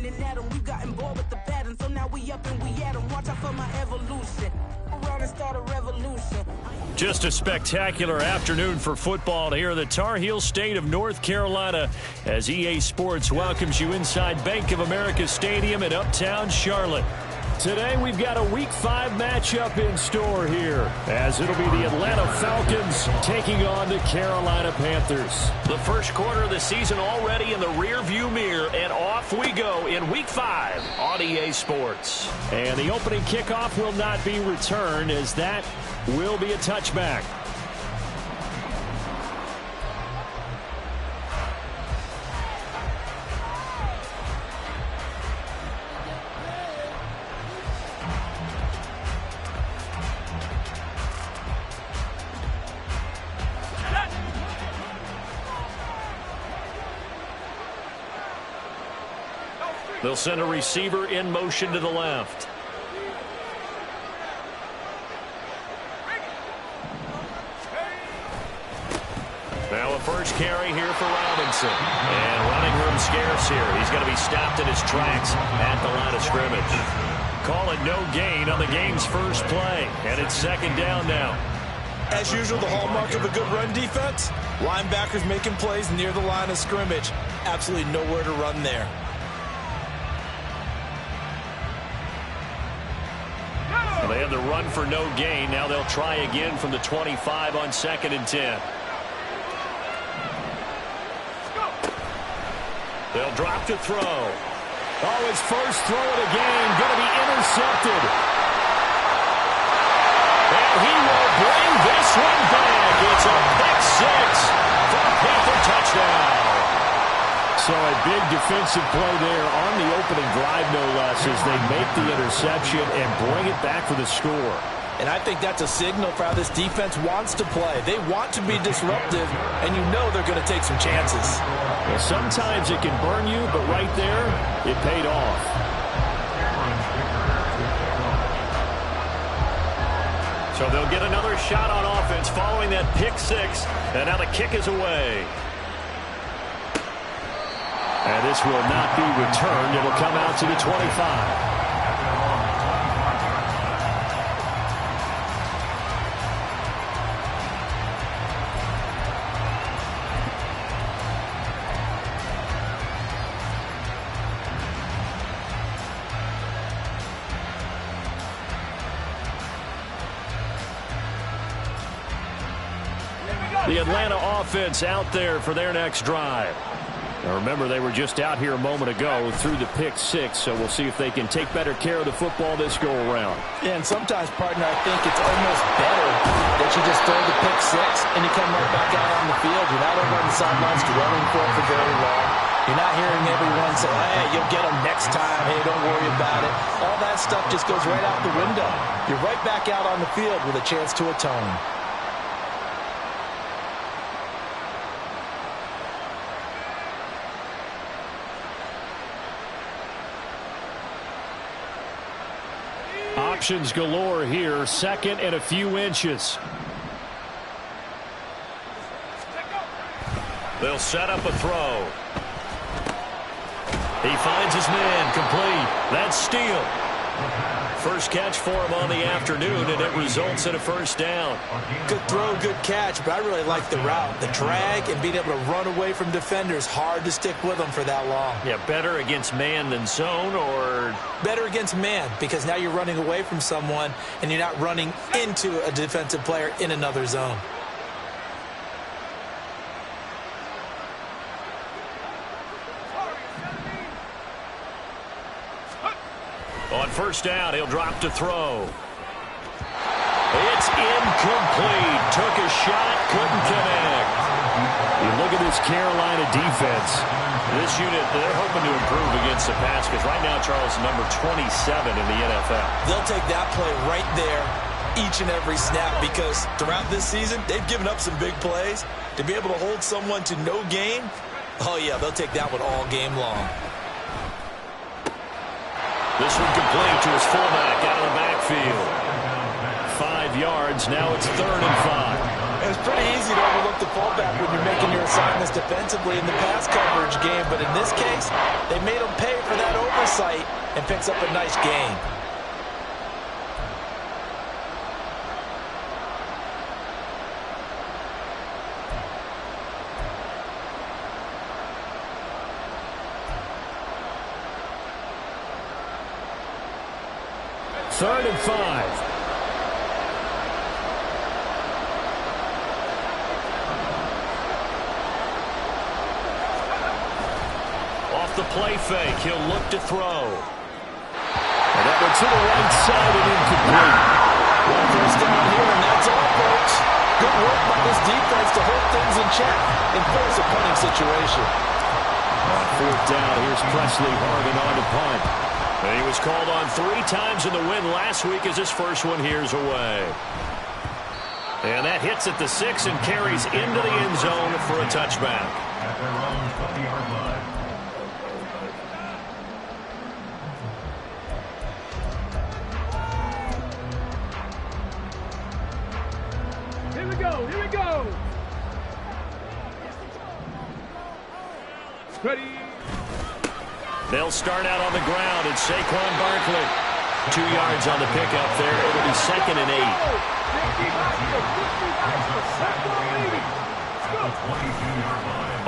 running at them. We gotten bored with the pattern, so now we up and we at them. Watch out for my evolution. Around and start a revolution. Just a spectacular afternoon for football here in the Tar Heel state of North Carolina as EA Sports welcomes you inside Bank of America Stadium in Uptown Charlotte. Today we've got a Week 5 matchup in store here as it'll be the Atlanta Falcons taking on the Carolina Panthers. The first quarter of the season already in the rearview mirror, and off we go in Week 5 on EA Sports. And the opening kickoff will not be returned as that will be a touchback. They'll send a receiver in motion to the left. Now a first carry here for Robinson. And running room scarce here. He's going to be stopped in his tracks at the line of scrimmage. Call it no gain on the game's first play. And it's second down now. As usual, the hallmark of a good run defense, linebackers making plays near the line of scrimmage. Absolutely nowhere to run there. They had the run for no gain. Now they'll try again from the 25 on 2nd and 10. They'll drop to throw. Oh, his first throw of the game going to be intercepted. And he will bring this one back. It's a pick six for a Panther touchdown. So a big defensive play there on the opening drive, no less, as they make the interception and bring it back for the score. And I think that's a signal for how this defense wants to play. They want to be disruptive, and you know they're going to take some chances. Well, sometimes it can burn you, but right there, it paid off. So they'll get another shot on offense following that pick six, and now the kick is away. And this will not be returned. It'll come out to the 25. The Atlanta offense out there for their next drive. Now remember, they were just out here a moment ago through the pick six, so we'll see if they can take better care of the football this go-around. Yeah, and sometimes, partner, I think it's almost better that you just throw the pick six and you come right back out on the field. You're not over on the sidelines dwelling for it for very long. You're not hearing everyone say, hey, you'll get them next time. Hey, don't worry about it. All that stuff just goes right out the window. You're right back out on the field with a chance to atone. Options galore here. Second and a few inches. They'll set up a throw. He finds his man. Complete. That's Steele. First catch for him on the afternoon, and it results in a first down. Good throw, good catch, but I really like the route. The drag and being able to run away from defenders, hard to stick with them for that long. Yeah, better against man than zone, or? Better against man, because now you're running away from someone, and you're not running into a defensive player in another zone. On first down, he'll drop to throw. It's incomplete. Took a shot, couldn't connect. You look at this Carolina defense. This unit, they're hoping to improve against the pass because right now, Charles, number 27 in the NFL. They'll take that play right there each and every snap because throughout this season, they've given up some big plays. To be able to hold someone to no gain, oh, yeah, they'll take that one all game long. This one complete to his fullback out of the backfield. 5 yards. Now it's 3rd and 5. It's pretty easy to overlook the fullback when you're making your assignments defensively in the pass coverage game. But in this case, they made him pay for that overlook. out of sight and picks up a nice gain. Third and 5. Off the play fake, he'll look to throw. And that one to the right side and incomplete. One first down here, and that's all, folks. Good work by this defense to hold things in check and force a punting situation. On fourth down, here's Presley Harvin on to punt. And he was called on 3 times in the win last week as his first one here's away. And that hits at the 6 and carries into the end zone for a touchback. At their own 50-yard line. Here we go, here we go. Ready. They'll start out on the ground. It's Saquon Barkley. 2 yards on the pickup there. It'll be 2nd and 8.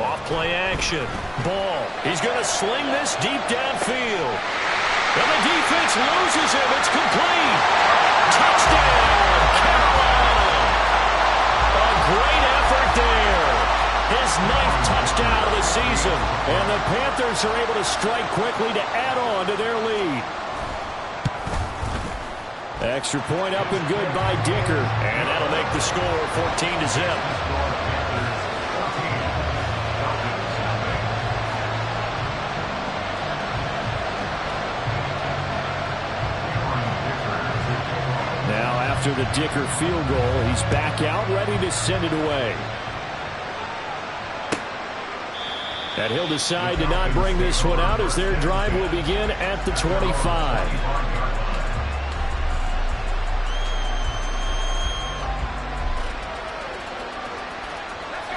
Off play action. Ball. He's going to sling this deep downfield. And the defense loses him. It's complete. Touchdown, Carolina. A great effort there. His 9th touchdown of the season. And the Panthers are able to strike quickly to add on to their lead. Extra point up and good by Dicker. And that'll make the score 14-0. Now after the Dicker field goal, he's back out ready to send it away. And he'll decide to not bring this one out as their drive will begin at the 25.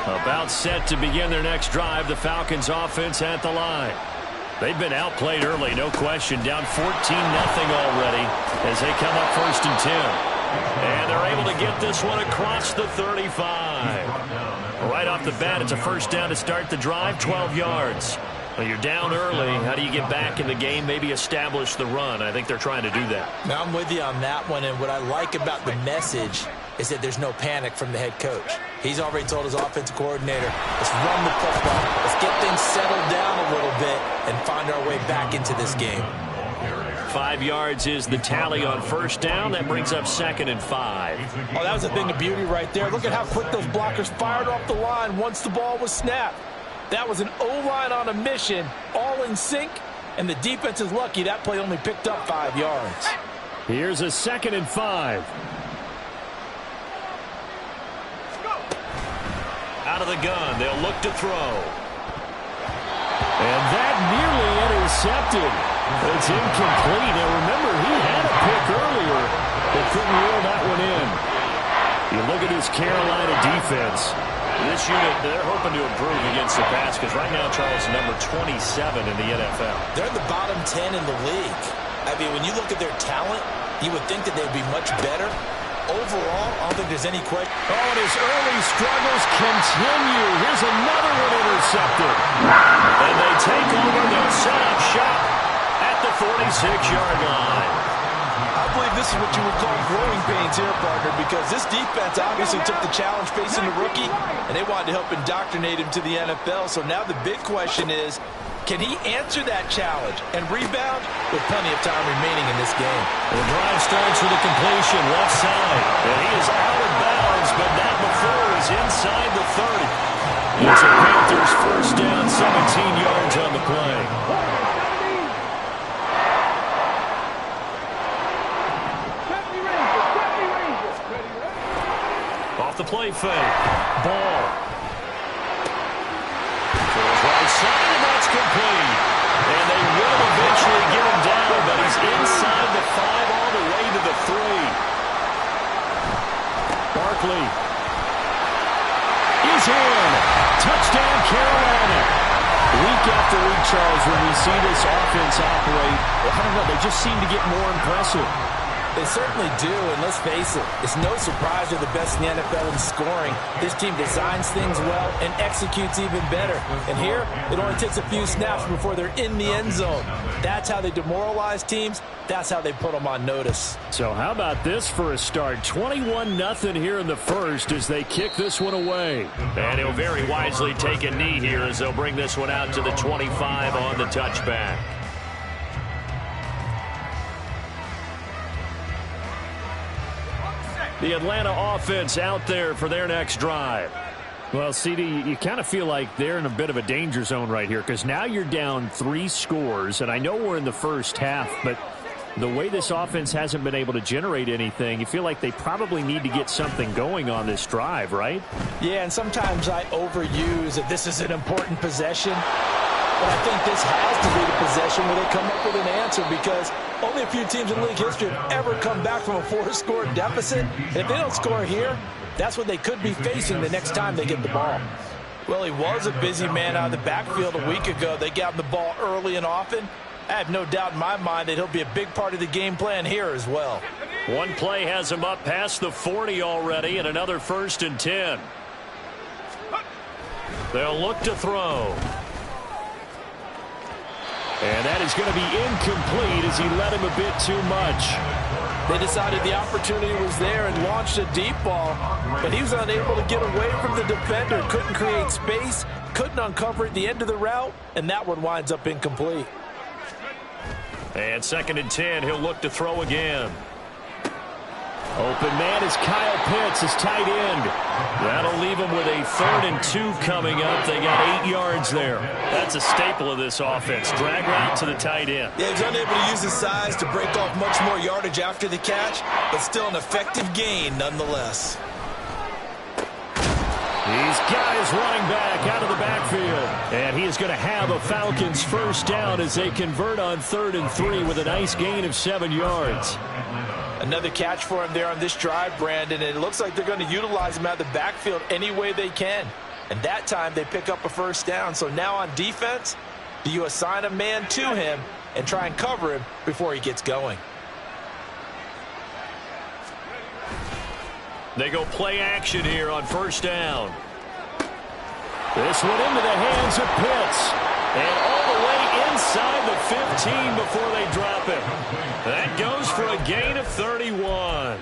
About set to begin their next drive, the Falcons offense at the line. They've been outplayed early, no question, down 14-0 already as they come up 1st and 10. And they're able to get this one across the 35. Right off the bat, it's a first down to start the drive, 12 yards. Well, you're down early. How do you get back in the game, maybe establish the run? I think they're trying to do that. Now, I'm with you on that one, and what I like about the message is that there's no panic from the head coach. He's already told his offensive coordinator, let's run the football, let's get things settled down a little bit and find our way back into this game. 5 yards is the tally on first down. That brings up 2nd and 5. Oh, that was a thing of beauty right there. Look at how quick those blockers fired off the line once the ball was snapped. That was an O-line on a mission, all in sync, and the defense is lucky that play only picked up 5 yards. Here's a 2nd and 5. Out of the gun, they'll look to throw. And that nearly intercepted. It's incomplete. Now remember, he had a pick earlier, but couldn't reel that one in. You look at this Carolina defense. This unit, they're hoping to improve against the pass because right now, Charles, number 27 in the NFL. They're in the bottom 10 in the league. I mean, when you look at their talent, you would think that they'd be much better. Overall, I don't think there's any question. Oh, and his early struggles continue. Here's another one intercepted. And they take over. They'll set up shop at the 46-yard line. I believe this is what you would call growing pains here, partner, because this defense obviously took the challenge facing the rookie, and they wanted to help indoctrinate him to the NFL. So now the big question is, can he answer that challenge and rebound with plenty of time remaining in this game? The drive starts with a completion left side. And he is out of bounds, but not before he's inside the 30. It's a Panthers first down, 17 yards on the play. Off the play fake. Ball. Right side, and that's complete. And they will eventually get him down, but he's inside the 5 all the way to the 3. Barkley is in. Touchdown, Carolina. Week after week, Charles, when we see this offense operate, don't know, they just seem to get more impressive. They certainly do, and let's face it, it's no surprise they're the best in the NFL in scoring. This team designs things well and executes even better. And here, it only takes a few snaps before they're in the end zone. That's how they demoralize teams. That's how they put them on notice. So how about this for a start? 21-0 here in the first as they kick this one away. And he'll very wisely take a knee here as they'll bring this one out to the 25 on the touchback. The Atlanta offense out there for their next drive. Well, CD, you kind of feel like they're in a bit of a danger zone right here because now you're down 3 scores, and I know we're in the first half, but the way this offense hasn't been able to generate anything, you feel like they probably need to get something going on this drive, right? Yeah, and sometimes I overuse that this is an important possession. But I think this has to be the possession where they come up with an answer because only a few teams in league history have ever come back from a 4-score deficit. And if they don't score here, that's what they could be facing the next time they get the ball. Well, he was a busy man out of the backfield a week ago. They got him the ball early and often. I have no doubt in my mind that he'll be a big part of the game plan here as well. One play has him up past the 40 already and another 1st and 10. They'll look to throw. And that is going to be incomplete as he led him a bit too much. They decided the opportunity was there and launched a deep ball, but he was unable to get away from the defender, couldn't create space, couldn't uncover at the end of the route, and that one winds up incomplete. And 2nd and 10, he'll look to throw again. Open man is Kyle Pitts, his tight end. That'll leave him with a 3rd and 2 coming up. They got 8 yards there. That's a staple of this offense. Drag route to the tight end. Yeah, he's unable to use his size to break off much more yardage after the catch, but still an effective gain nonetheless. He's got his running back out of the backfield. And he is going to have a Falcons first down as they convert on 3rd and 3 with a nice gain of 7 yards. Another catch for him there on this drive, Brandon, and it looks like they're going to utilize him out of the backfield any way they can. And that time they pick up a first down. So now on defense, do you assign a man to him and try and cover him before he gets going? They go play action here on 1st down. This one into the hands of Pitts. And all the way inside the 15 before they drop him. That goes for a gain of 31.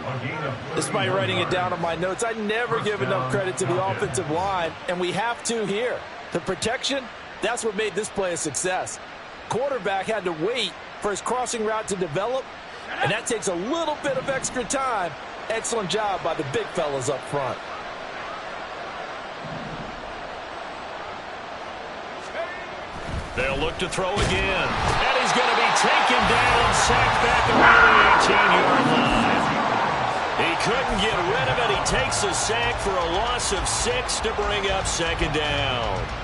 Despite writing it down on my notes, I never give enough credit to the offensive line, and we have to here. The protection, that's what made this play a success. Quarterback had to wait for his crossing route to develop, and that takes a little bit of extra time. Excellent job by the big fellas up front. They'll look to throw again. And he's going to be taken down, sacked back around the 18-yard line. He couldn't get rid of it. He takes a sack for a loss of 6 to bring up 2nd down.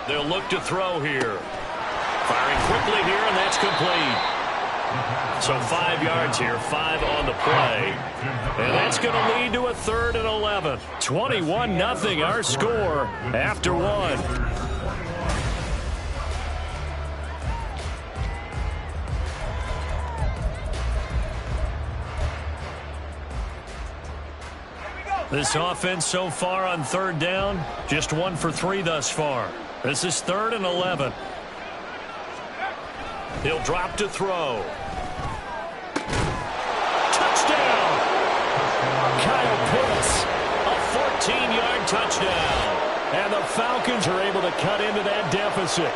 They'll look to throw here. Firing quickly here, and that's complete. So 5 yards here, 5 on the play. And that's going to lead to a 3rd and 11. 21-0 our score after 1. This offense so far on 3rd down, just 1 for 3 thus far. This is 3rd and 11. He'll drop to throw. Touchdown! Kyle Pitts, a 14-yard touchdown. And the Falcons are able to cut into that deficit.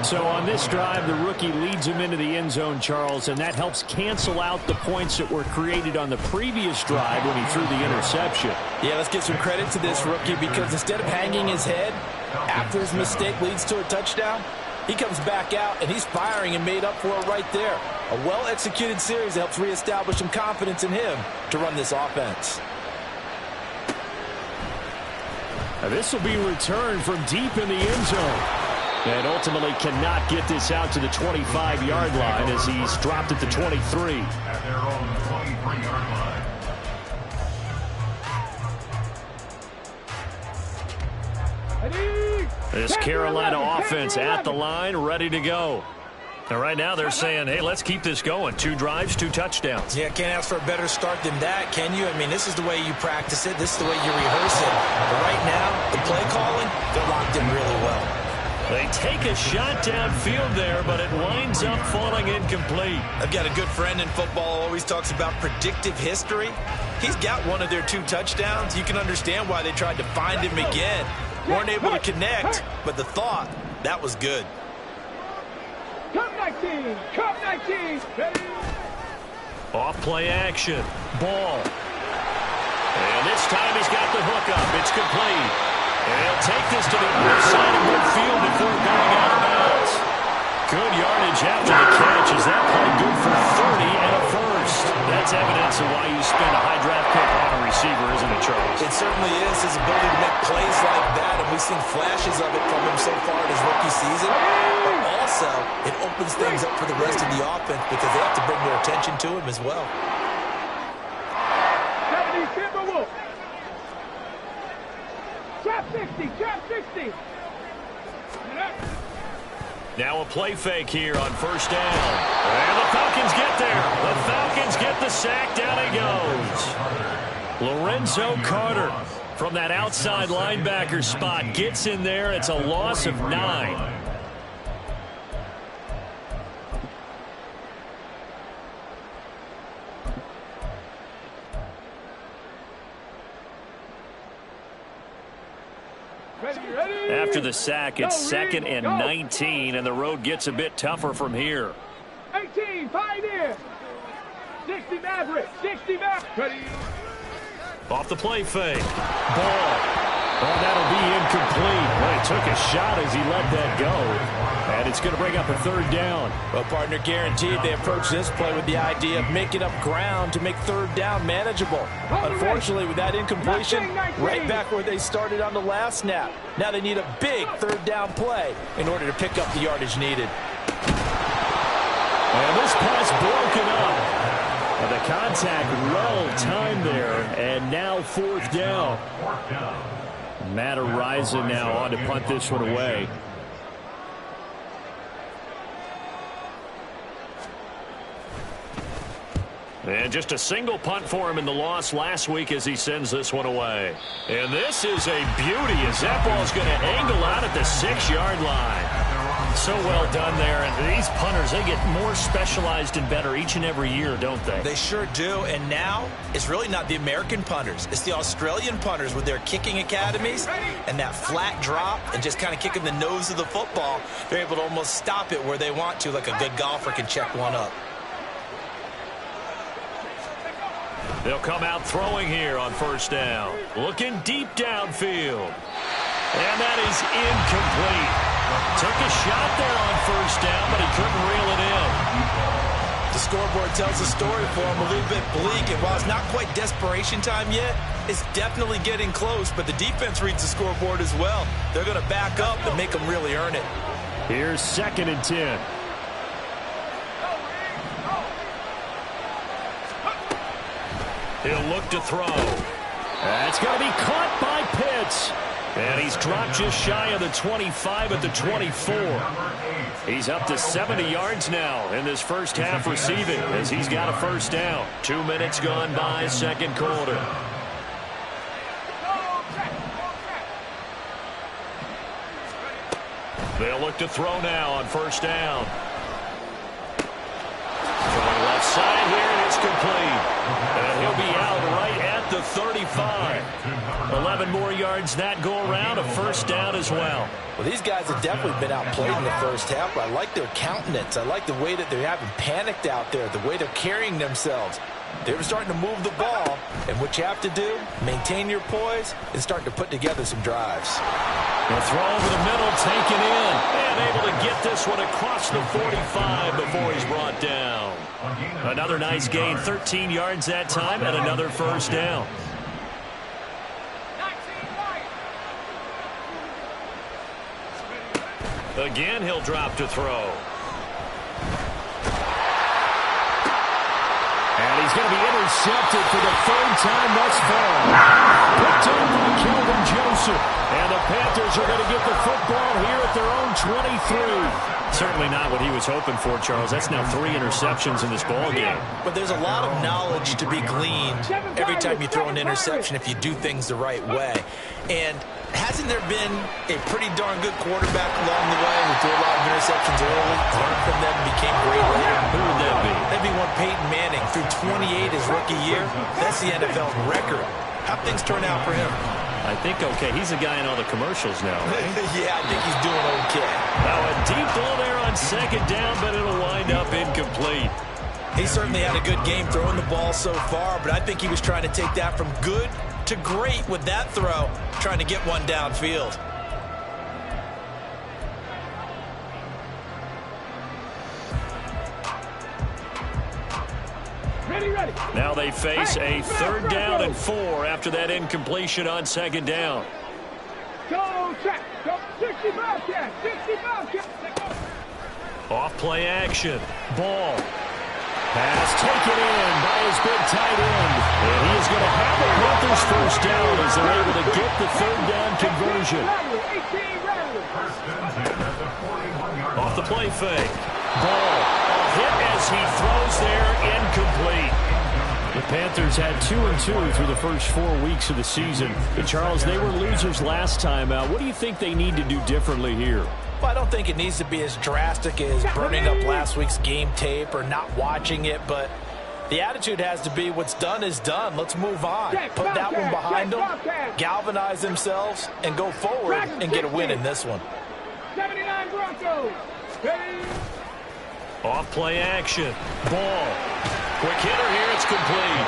So on this drive, the rookie leads him into the end zone, Charles, and that helps cancel out the points that were created on the previous drive when he threw the interception. Yeah, let's give some credit to this rookie because instead of hanging his head after his mistake leads to a touchdown, he comes back out and he's firing and made up for it right there. A well-executed series that helps reestablish some confidence in him to run this offense. This will be returned from deep in the end zone. And ultimately cannot get this out to the 25-yard line as he's dropped at the 23. At their own 23-yard line. This Carolina offense at the line, ready to go. And right now they're saying, hey, let's keep this going. 2 drives, 2 touchdowns. Yeah, can't ask for a better start than that, can you? I mean, this is the way you practice it. This is the way you rehearse it. But right now, the play calling, they're locked in really well. They take a shot downfield there, but it winds up falling incomplete. I've got a good friend in football who always talks about predictive history. He's got one of their 2 touchdowns. You can understand why they tried to find him again. Weren't able to connect, but the thought, that was good. Come 19, come 19. Ready? Off play action, ball. And this time he's got the hook up. It's complete. And he'll take this to the other side of midfield before going out of bounds. Good yardage after the catch. Is that play good for 30 and a first? That's evidence of why you spend a high draft pick on a receiver, isn't it, Charles? It certainly is. His ability to make plays like that, and we've seen flashes of it from him so far in his rookie season. But also, it opens things up for the rest of the offense because they have to bring more attention to him as well. 70 Timberwolves. Trap 60, trap 60. Now a play fake here on first down. And the Falcons get there. The Falcons get the sack. Down he goes. Lorenzo Carter from that outside linebacker spot gets in there. It's a loss of 9. After the sack, it's 2nd and 19, and the road gets a bit tougher from here. 18, Pioneer. 60 Maverick, 60 Maverick. Ready? Off the play fake. Ball. Oh, that'll be incomplete. Well, he took a shot as he let that go. And it's going to bring up a 3rd down. Well, partner, guaranteed they approach this play with the idea of making up ground to make 3rd down manageable. Unfortunately, with that incompletion, right back where they started on the last snap. Now they need a big 3rd down play in order to pick up the yardage needed. And this pass broken up. And the contact well timed there, and now 4th down. Matt Araiza now on to punt this one away. And just a single punt for him in the loss last week as he sends this one away. And this is a beauty as that ball's going to angle out at the 6-yard line. So well done there. And these punters, they get more specialized and better each and every year, don't they? They sure do. And now it's really not the American punters. It's the Australian punters with their kicking academies and that flat drop and just kind of kicking the nose of the football. They're able to almost stop it where they want to, like a good golfer can check one up. They'll come out throwing here on first down. Looking deep downfield. And that is incomplete. Took a shot there on first down, but he couldn't reel it in. The scoreboard tells the story for him, a little bit bleak. And while it's not quite desperation time yet, it's definitely getting close. But the defense reads the scoreboard as well. They're going to back up and make them really earn it. Here's 2nd and 10. He'll look to throw. That's going to be caught by Pitts. And he's dropped just shy of the 25 at the 24. He's up to 70 yards now in this first half receiving as he's got a first down. 2 minutes gone by, 2nd quarter. They'll look to throw now on first down. Throwing left side here, and it's complete. And he'll be out right at the 35. 11 more yards that go around, a first down as well. Well, these guys have definitely been outplayed in the first half, but I like their countenance. I like the way that they haven't panicked out there, the way they're carrying themselves. They were starting to move the ball, and what you have to do, maintain your poise and start to put together some drives. They'll throw over the middle, taken in, and able to get this one across the 45 before he's brought down. Another nice gain, 13 yards that time, and another first down. Again, he'll drop to throw. And he's going to be intercepted for the third time thus far. Picked up by Kelvin Joseph. And the Panthers are going to get the football here at their own 23. Certainly not what he was hoping for, Charles. That's now 3 interceptions in this ball game. But there's a lot of knowledge to be gleaned every time you throw an interception if you do things the right way. And hasn't there been a pretty darn good quarterback along the way who threw a lot of interceptions early, learned from them, and became great later? Who would that be? That'd be one Peyton Manning. Threw 28 his rookie year. That's the NFL record. How'd things turn out for him? I think okay. He's a guy in all the commercials now, right? Yeah, I think he's doing okay. Now a deep ball there on second down, but it'll wind up incomplete. He certainly had a good game throwing the ball so far, but I think he was trying to take that from good to great with that throw, trying to get one downfield. Ready. Now they face a 3rd down and 4 after that incompletion on second down. Go check. Go 65 check. 65 check. Off play action. Ball. Pass taken in by his big tight end. And he is going to have the Panthers first down as they're able to get the 3rd down conversion. 18 Off the play fake. Ball. Hit as he throws there, incomplete. The Panthers had 2-2 through the first 4 weeks of the season. But Charles, they were losers last time out. What do you think they need to do differently here? Well, I don't think it needs to be as drastic as burning up last week's game tape or not watching it, but the attitude has to be what's done is done. Let's move on. Put that one behind them, galvanize themselves, and go forward and get a win in this one. 79 Broncos. Off play action. Ball. Quick hitter here. It's complete.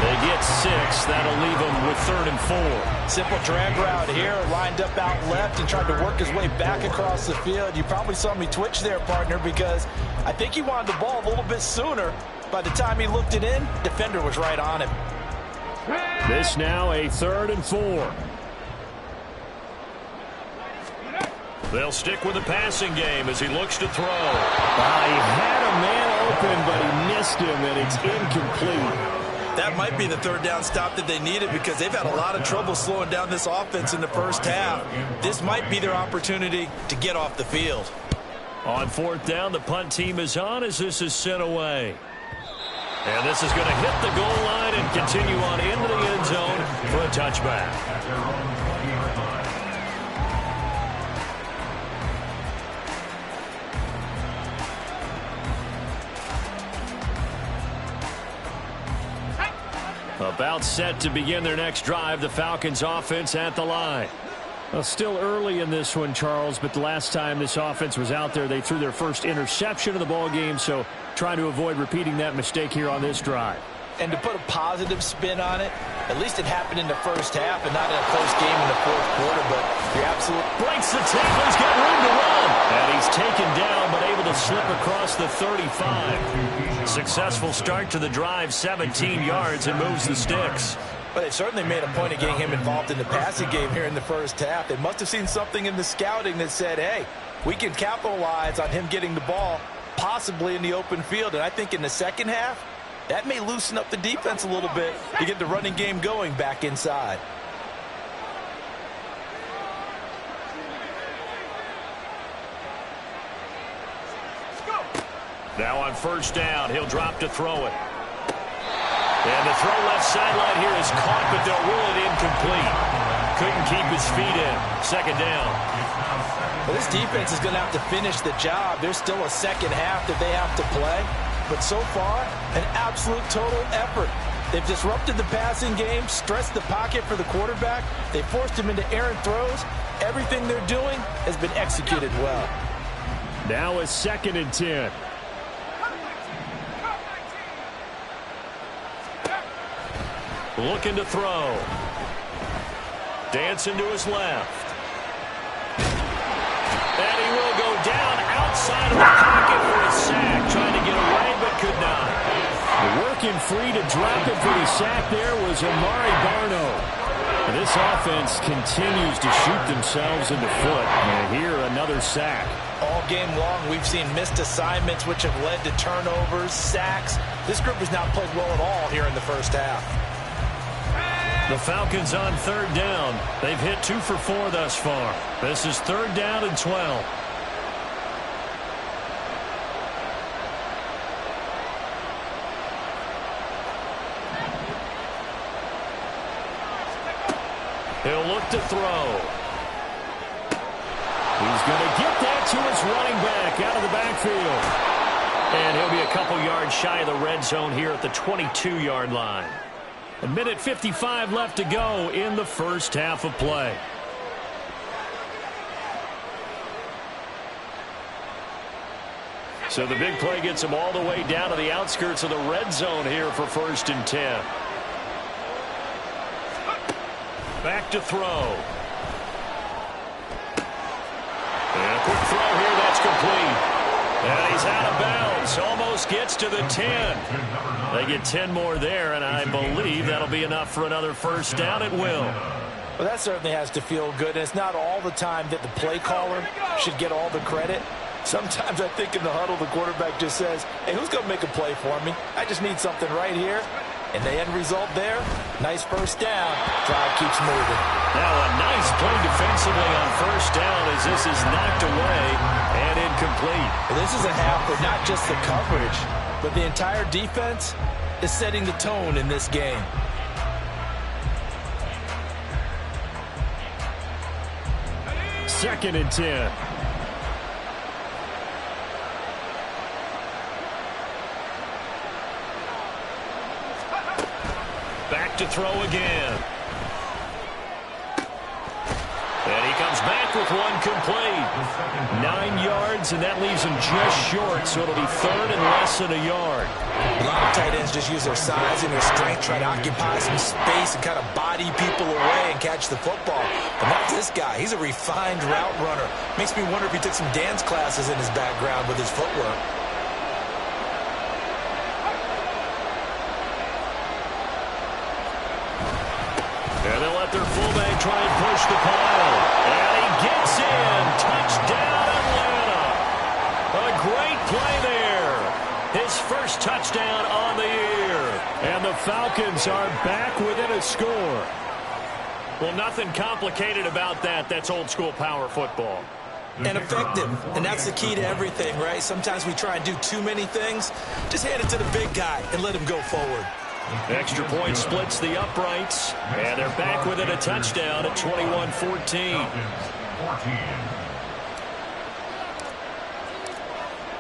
They get 6. That'll leave them with 3rd and 4. Simple drag route here. Lined up out left and tried to work his way back across the field. You probably saw me twitch there, partner, because I think he wanted the ball a little bit sooner. By the time he looked it in, defender was right on him. This now a 3rd and 4. They'll stick with the passing game as he looks to throw. He had a man open, but he missed him, and it's incomplete. That might be the 3rd down stop that they needed because they've had a lot of trouble slowing down this offense in the first half. This might be their opportunity to get off the field. On 4th down, the punt team is on as this is sent away. And this is going to hit the goal line and continue on into the end zone for a touchback. About set to begin their next drive, the Falcons offense at the line. Well, still early in this one, Charles, but the last time this offense was out there, they threw their first interception of the ball game, so trying to avoid repeating that mistake here on this drive. And to put a positive spin on it, at least it happened in the first half and not in a close game in the 4th quarter, but you're absolutely... Breaks the tackle, he's got room to run. And he's taken down, but able to slip across the 35. Successful start to the drive, 17 yards, and moves the sticks. But they certainly made a point of getting him involved in the passing game here in the first half. They must have seen something in the scouting that said, hey, we can capitalize on him getting the ball, possibly in the open field. And I think in the second half, that may loosen up the defense a little bit to get the running game going back inside. Now on 1st down, he'll drop to throw it. And the throw left sideline here is caught, but they'll rule it incomplete. Couldn't keep his feet in. 2nd down. Well, this defense is going to have to finish the job. There's still a second half that they have to play. But so far, an absolute total effort. They've disrupted the passing game, stressed the pocket for the quarterback. They forced him into errant throws. Everything they're doing has been executed well. Now a 2nd and 10. Looking to throw. Dancing to his left. And he will go down outside of the pocket for a sack. Trying to get away, but could not. Working free to drop it for the sack there was Amari Barno. And this offense continues to shoot themselves in the foot. And here another another sack. All game long, we've seen missed assignments, which have led to turnovers, sacks. This group has not played well at all here in the first half. The Falcons on third down. They've hit 2 for 4 thus far. This is 3rd down and 12. He'll look to throw. He's going to get that to his running back out of the backfield. And he'll be a couple yards shy of the red zone here at the 22-yard line. A minute 55 left to go in the first half of play. So the big play gets him all the way down to the outskirts of the red zone here for 1st and 10. Back to throw. And a quick throw here, that's complete. And he's out of bounds, almost gets to the 10. They get 10 more there, and I believe that'll be enough for another 1st down at will. Well, that certainly has to feel good, and it's not all the time that the play caller should get all the credit. Sometimes I think in the huddle, the quarterback just says, hey, who's going to make a play for me? I just need something right here. And the end result there, nice 1st down. Drive keeps moving. Now a nice play defensively on 1st down as this is knocked away and incomplete. Well, this is a half where not just the coverage, but the entire defense is setting the tone in this game. Second and 10. Back to throw again. And he comes back with one complete. 9 yards, and that leaves him just short, so it'll be 3rd and less than a yard. A lot of tight ends just use their size and their strength, try to occupy some space and kind of body people away and catch the football. But not this guy. He's a refined route runner. Makes me wonder if he took some dance classes in his background with his footwork. And they'll let their fullback try and push the pile. And he gets in. Touchdown, Atlanta. A great play there. His 1st touchdown on the year. And the Falcons are back within a score. Well, nothing complicated about that. That's old school power football. And effective. And that's the key to everything, right? Sometimes we try and do too many things. Just hand it to the big guy and let him go forward. Extra point splits the uprights, and they're back within a touchdown at 21-14.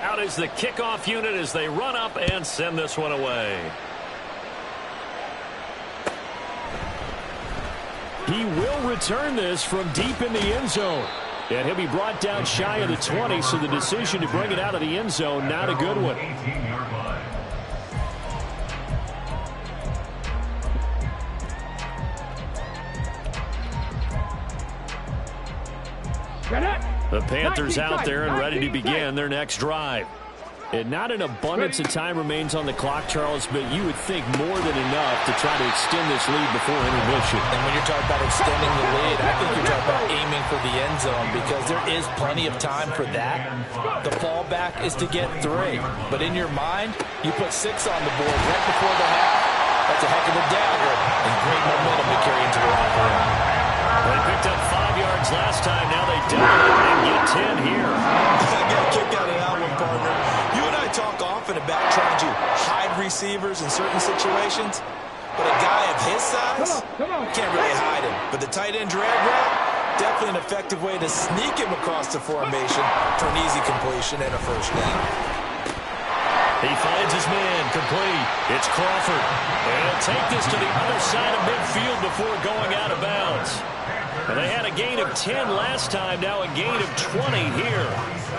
Out is the kickoff unit as they run up and send this one away. He will return this from deep in the end zone. And he'll be brought down shy of the 20, so the decision to bring it out of the end zone, not a good one. The Panthers out there and ready to begin their next drive. And not an abundance of time remains on the clock, Charles, but you would think more than enough to try to extend this lead before intermission. And when you're talking about extending the lead, I think you're talking about aiming for the end zone because there is plenty of time for that. The fallback is to get 3. But in your mind, you put 6 on the board right before the half. That's a heck of a dagger and great momentum to carry into the locker room. They picked up 5 yards last time. Now they double it and get 10 here. I got a kick out of that one, partner. You and I talk often about trying to hide receivers in certain situations, but a guy of his size, can't really hide him. But the tight end drag route, definitely an effective way to sneak him across the formation for an easy completion and a 1st down. He finds his man, complete. It's Crawford. And he'll take this to the other side of midfield before going out of bounds. And they had a gain of 10 last time, now a gain of 20 here.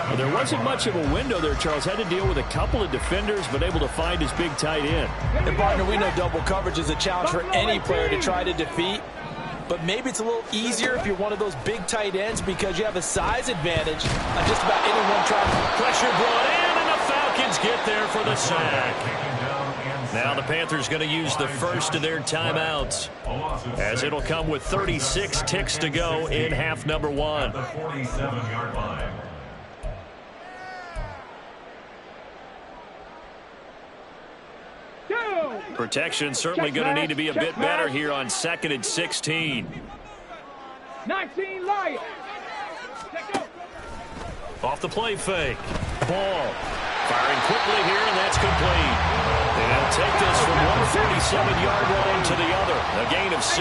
Well, there wasn't much of a window there, Charles. Had to deal with a couple of defenders, but able to find his big tight end. And, partner, we know double coverage is a challenge for any player to try to defeat. But maybe it's a little easier if you're one of those big tight ends because you have a size advantage on just about anyone trying to. Pressure brought in, and the Falcons get there for the sack. Now the Panthers going to use the first of their timeouts, as it'll come with 36 ticks to go in half number one. The 47-yard line. Protection certainly going to need to be a bit better here on 2nd and 16. 19 Lions. Off the play fake. Ball. Firing quickly here, and that's complete. And they'll take this from one 47-yard line to the other. A gain of 6.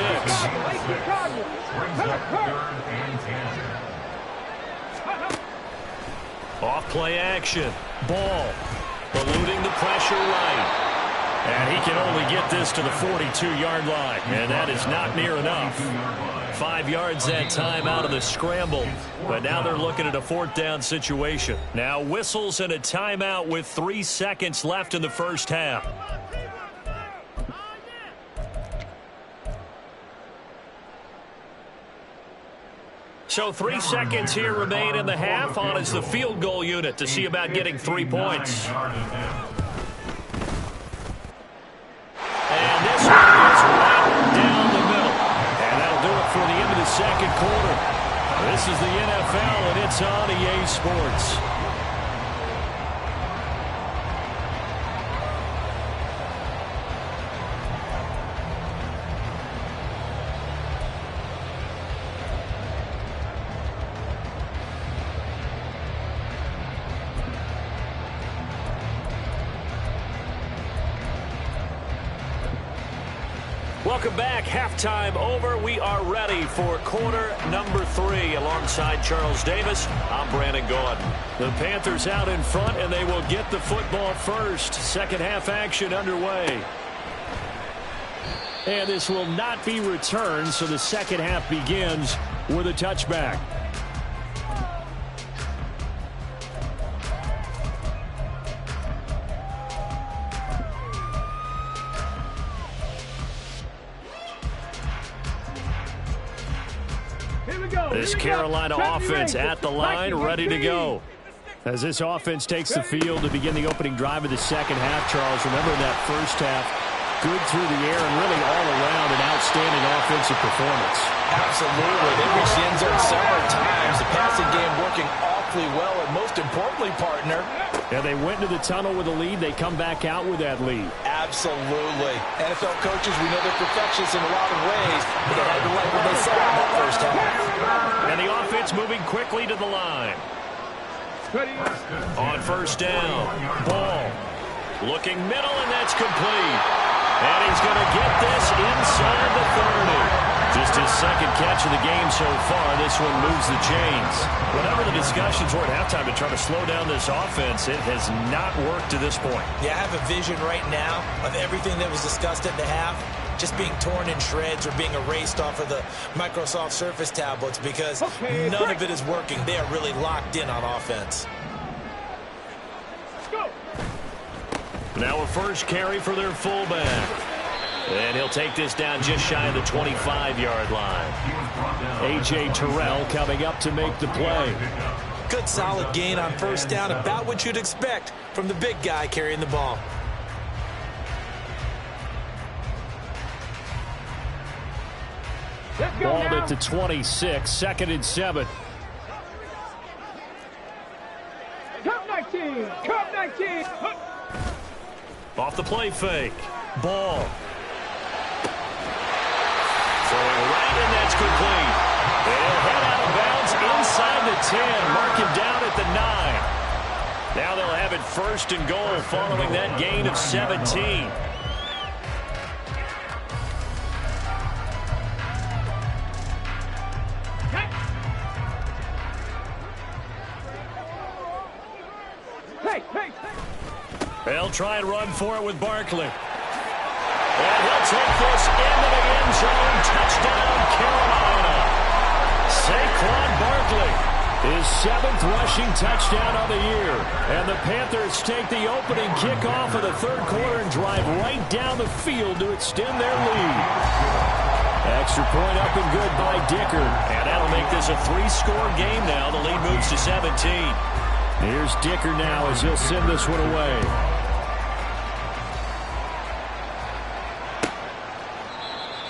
Brings up 3rd and 10. Off play action. Ball. Eluding the pressure right. And he can only get this to the 42-yard line. And that is not near enough. 5 yards that time out of the scramble. But now they're looking at a 4th down situation. Now whistles and a timeout with 3 seconds left in the first half. So 3 seconds here remain in the half. On is the field goal unit to see about getting 3 points. And this one is right down the middle. And that'll do it for the end of the second quarter. This is the NFL, and it's on EA Sports. Welcome back. Halftime over. We are ready for quarter number 3. Alongside Charles Davis, I'm Brandon Gaudin. The Panthers out in front, and they will get the football first. Second half action underway. And this will not be returned, so the second half begins with a touchback. This Carolina offense at the line, ready to go. As this offense takes the field to begin the opening drive of the second half, Charles, remember in that first half, good through the air and really all around an outstanding offensive performance. Absolutely. They reached the end zone several times. The passing game working awfully well, and most importantly, partner. Yeah, they went into the tunnel with a lead. They come back out with that lead. Absolutely. NFL coaches, we know they're perfectionists in a lot of ways, but they had to like what they saw in that first half. And the offense moving quickly to the line. On first down, Ball. Looking middle, and that's complete. And he's going to get this inside the 30. Just his second catch of the game so far. This one moves the chains. Whatever the discussions were at halftime to try to slow down this offense, it has not worked to this point. Yeah, I have a vision right now of everything that was discussed at the half just being torn in shreds or being erased off of the Microsoft Surface tablets because none of it is working. They are really locked in on offense. Now a first carry for their fullback. And he'll take this down just shy of the 25-yard line. A.J. Terrell coming up to make the play. Good solid gain on first down, about what you'd expect from the big guy carrying the ball. Ball at the 26, 2nd and 7. Come 19! Come 19! Off the play fake. Ball. Throwing right, and that's complete. And he'll head out of bounds inside the 10. Mark him down at the 9. Now they'll have it first and goal following that gain of 17. They'll try and run for it with Barkley. And he'll take this into the end zone. Touchdown, Carolina. Saquon Barkley, his 7th rushing touchdown of the year. And the Panthers take the opening kickoff of the third quarter and drive right down the field to extend their lead. Extra point up and good by Dicker. And that'll make this a 3-score game now. The lead moves to 17. Here's Dicker now as he'll send this one away.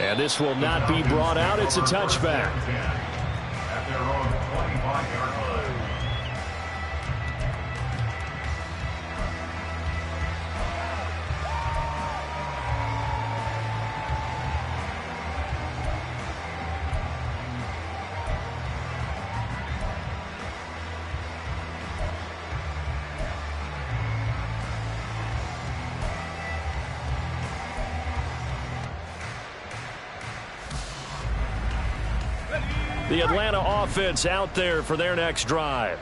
And this will not be brought out. It's a touchback. At their own 25-yard line. The Atlanta offense out there for their next drive.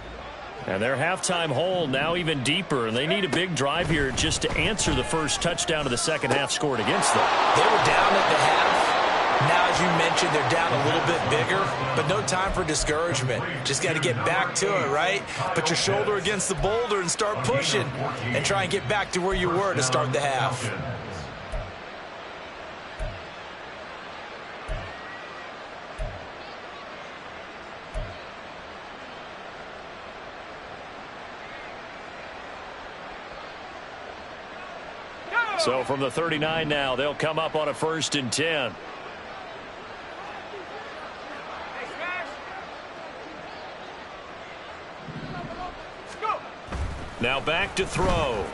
And their halftime hole now even deeper, and they need a big drive here just to answer the first touchdown of the second half scored against them. They were down at the half. Now, as you mentioned, they're down a little bit bigger, but no time for discouragement. Just got to get back to it, right? Put your shoulder against the boulder and start pushing and try and get back to where you were to start the half. So from the 39 now, they'll come up on a 1st and 10. Now back to throw.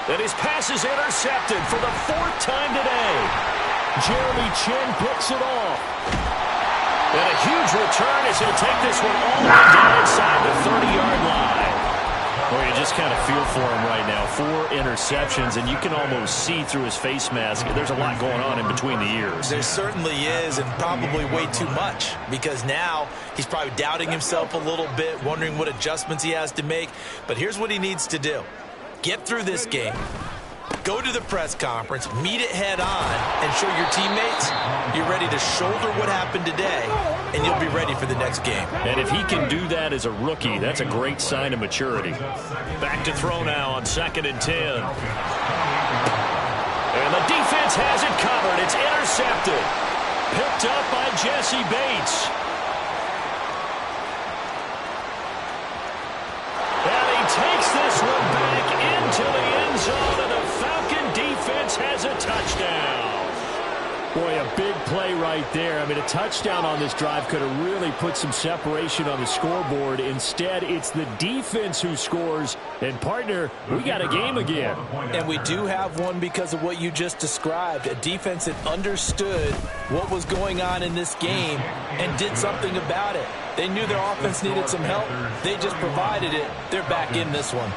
And his pass is intercepted for the 4th time today. Jeremy Chinn picks it off. And a huge return as he'll take this one all the way down inside the 30-yard line. Well, you just kind of feel for him right now. 4 interceptions, and you can almost see through his face mask. There's a lot going on in between the ears. There certainly is, and probably way too much, because now he's probably doubting himself a little bit, wondering what adjustments he has to make. But here's what he needs to do. Get through this game. Go to the press conference, meet it head on, and show your teammates you're ready to shoulder what happened today, and you'll be ready for the next game. And if he can do that as a rookie, that's a great sign of maturity. Back to throw now on 2nd and 10. And the defense has it covered. It's intercepted. Picked up by Jesse Bates. And he takes this one back into the end zone, and the Falcon defense has a touchdown. Boy, a big play right there. I mean, a touchdown on this drive could have really put some separation on the scoreboard. Instead, it's the defense who scores. And, partner, we got a game again. And we do have one because of what you just described. A defense that understood what was going on in this game and did something about it. They knew their offense needed some help. They just provided it. They're back in this one.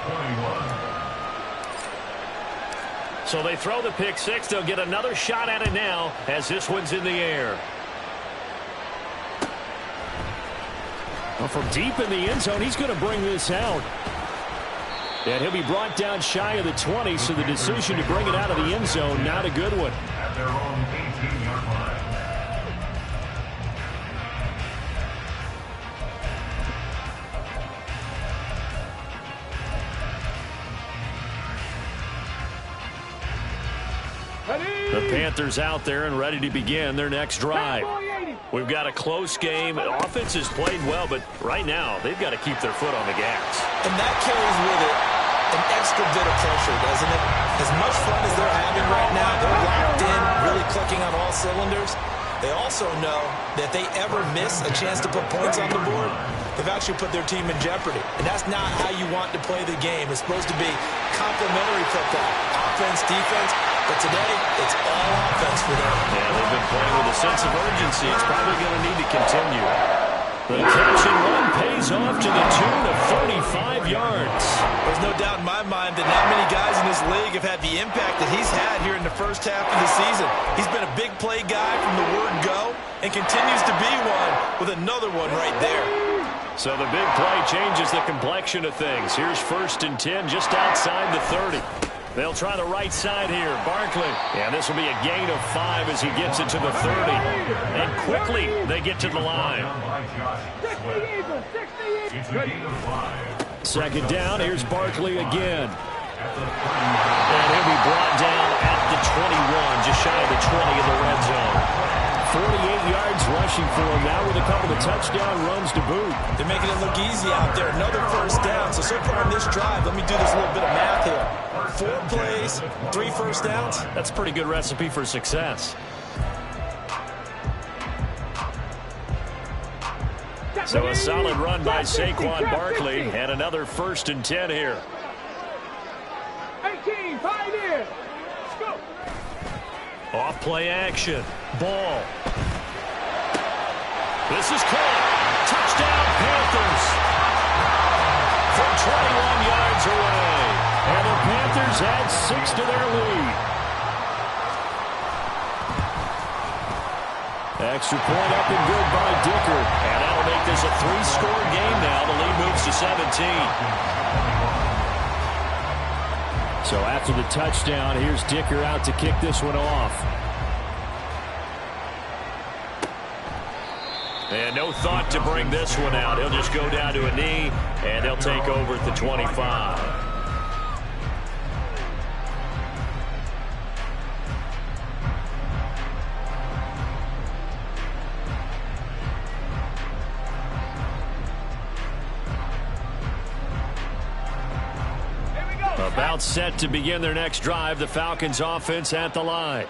So they throw the pick six. They'll get another shot at it now as this one's in the air. Well, from deep in the end zone, he's going to bring this out. And he'll be brought down shy of the 20, so the decision to bring it out of the end zone, not a good one. At their own 18-yard line. The Panthers out there and ready to begin their next drive. We've got a close game. Offense has played well, but right now they've got to keep their foot on the gas. And that carries with it an extra bit of pressure, doesn't it? As much fun as they're having right now, they're locked in, really clicking on all cylinders. They also know that if they ever miss a chance to put points on the board, they've actually put their team in jeopardy. And that's not how you want to play the game. It's supposed to be complementary football, offense, defense. But today, it's all offense for them. Yeah, they've been playing with a sense of urgency. It's probably going to need to continue. The catch and run pays off to the tune of 35 yards. There's no doubt in my mind that not many guys in this league have had the impact that he's had here in the first half of the season. He's been a big play guy from the word go and continues to be one with another one right there. So the big play changes the complexion of things. Here's 1st and 10 just outside the 30. They'll try the right side here. Barkley. And this will be a gain of 5 as he gets it to the 30. And quickly they get to the line. 2nd down. Here's Barkley again. And he'll be brought down at the 21, just shy of the 20 in the red zone. 48 yards rushing for him now with a couple of touchdown runs to boot. They're making it look easy out there. Another first down. So far on this drive, let me do this little bit of math here. 4 plays, 3 first downs. That's a pretty good recipe for success. So a solid run by Saquon Barkley and another 1st and 10 here. 18, pioneer. Let's go. Off play action. Ball. This is caught. Touchdown Panthers. From 21 yards away. And the Panthers add 6 to their lead. Extra point up and good by Dicker. And that'll make this a 3-score game now. The lead moves to 17. So after the touchdown, here's Dicker out to kick this one off. And no thought to bring this one out. He'll just go down to a knee, and he'll take over at the 25. About set to begin their next drive. The Falcons offense at the line.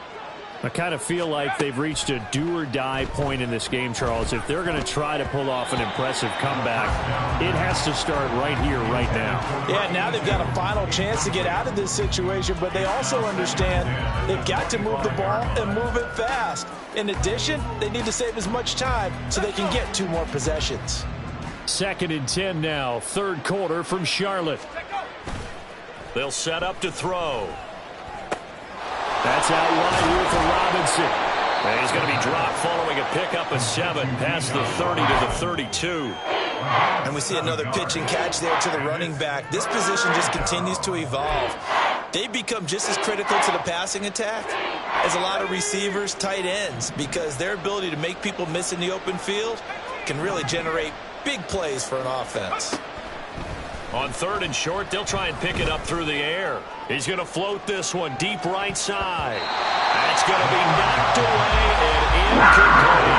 I kind of feel like they've reached a do-or-die point in this game, Charles. If they're going to try to pull off an impressive comeback, it has to start right here, right now. Yeah, now they've got a final chance to get out of this situation, but they also understand they've got to move the ball and move it fast. In addition, they need to save as much time so they can get 2 more possessions. 2nd and 10 now, 3rd quarter from Charlotte. They'll set up to throw. That's out wide here for Robinson. And he's going to be dropped following a pickup of 7 past the 30 to the 32. And we see another pitch and catch there to the running back. This position just continues to evolve. They've become just as critical to the passing attack as a lot of receivers, tight ends, because their ability to make people miss in the open field can really generate big plays for an offense. On 3rd and short, they'll try and pick it up through the air. He's going to float this one deep right side. That's going to be knocked away and incomplete.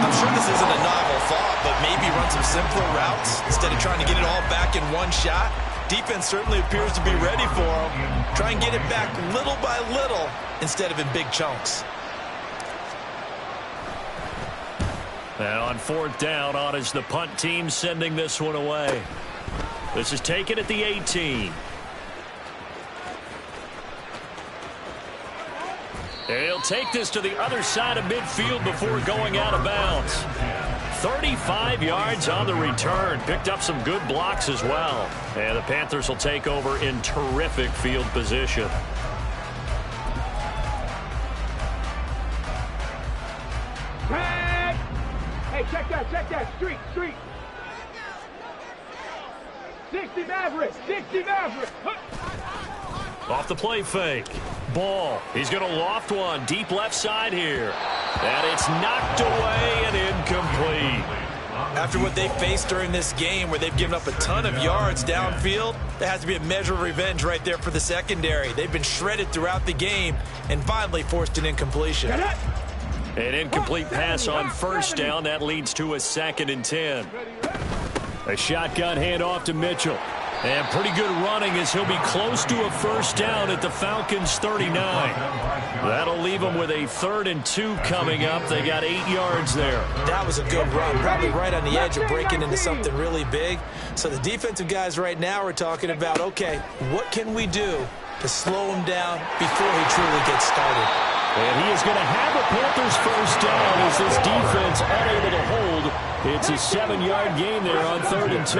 I'm sure this isn't a novel thought, but maybe run some simpler routes instead of trying to get it all back in one shot. Defense certainly appears to be ready for him. Try and get it back little by little instead of in big chunks. And on 4th down, on is the punt team sending this one away. This is taken at the 18. He'll take this to the other side of midfield before going out of bounds. 35 yards on the return. Picked up some good blocks as well. And the Panthers will take over in terrific field position. Hey, check that. Street. 60 Mavericks. Off the play fake. Ball. He's going to loft one deep left side here. And it's knocked away and incomplete. After what they faced during this game where they've given up a ton of yards downfield, there has to be a measure of revenge right there for the secondary. They've been shredded throughout the game and finally forced an incompletion. An incomplete pass on 1st down. That leads to a 2nd and 10. A shotgun handoff to Mitchell. And pretty good running as he'll be close to a 1st down at the Falcons' 39. That'll leave them with a 3rd and 2 coming up. They got 8 yards there. That was a good run, probably right on the edge of breaking into something really big. So the defensive guys right now are talking about, okay, what can we do to slow him down before he truly gets started? And he is going to have a Panthers 1st down as this defense unable to hold. It's a 7-yard gain there on 3rd and 2.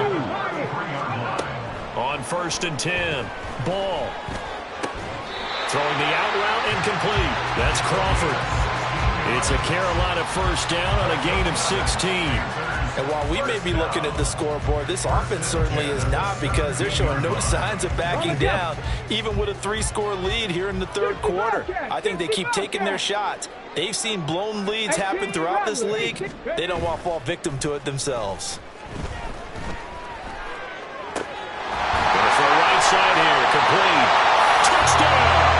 On 1st and 10. Ball. Throwing the out route incomplete. That's Crawford. It's a Carolina 1st down on a gain of 16. And while we may be looking at the scoreboard, this offense certainly is not, because they're showing no signs of backing down, even with a 3-score lead here in the 3rd quarter. I think they keep taking their shots. They've seen blown leads happen throughout this league. They don't want to fall victim to it themselves. Gonna throw right side here, complete. Touchdown!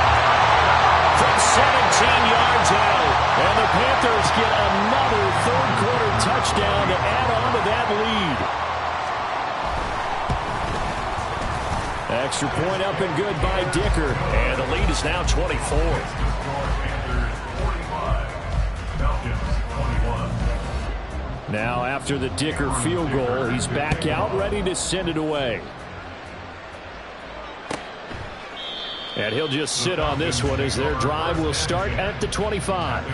From 17 yards out. And the Panthers get another third-quarter touchdown to add on to that lead. Extra point up and good by Dicker. And the lead is now 24. Now after the Dicker field goal, he's back out ready to send it away. And he'll just sit on this one as their drive will start at the 25.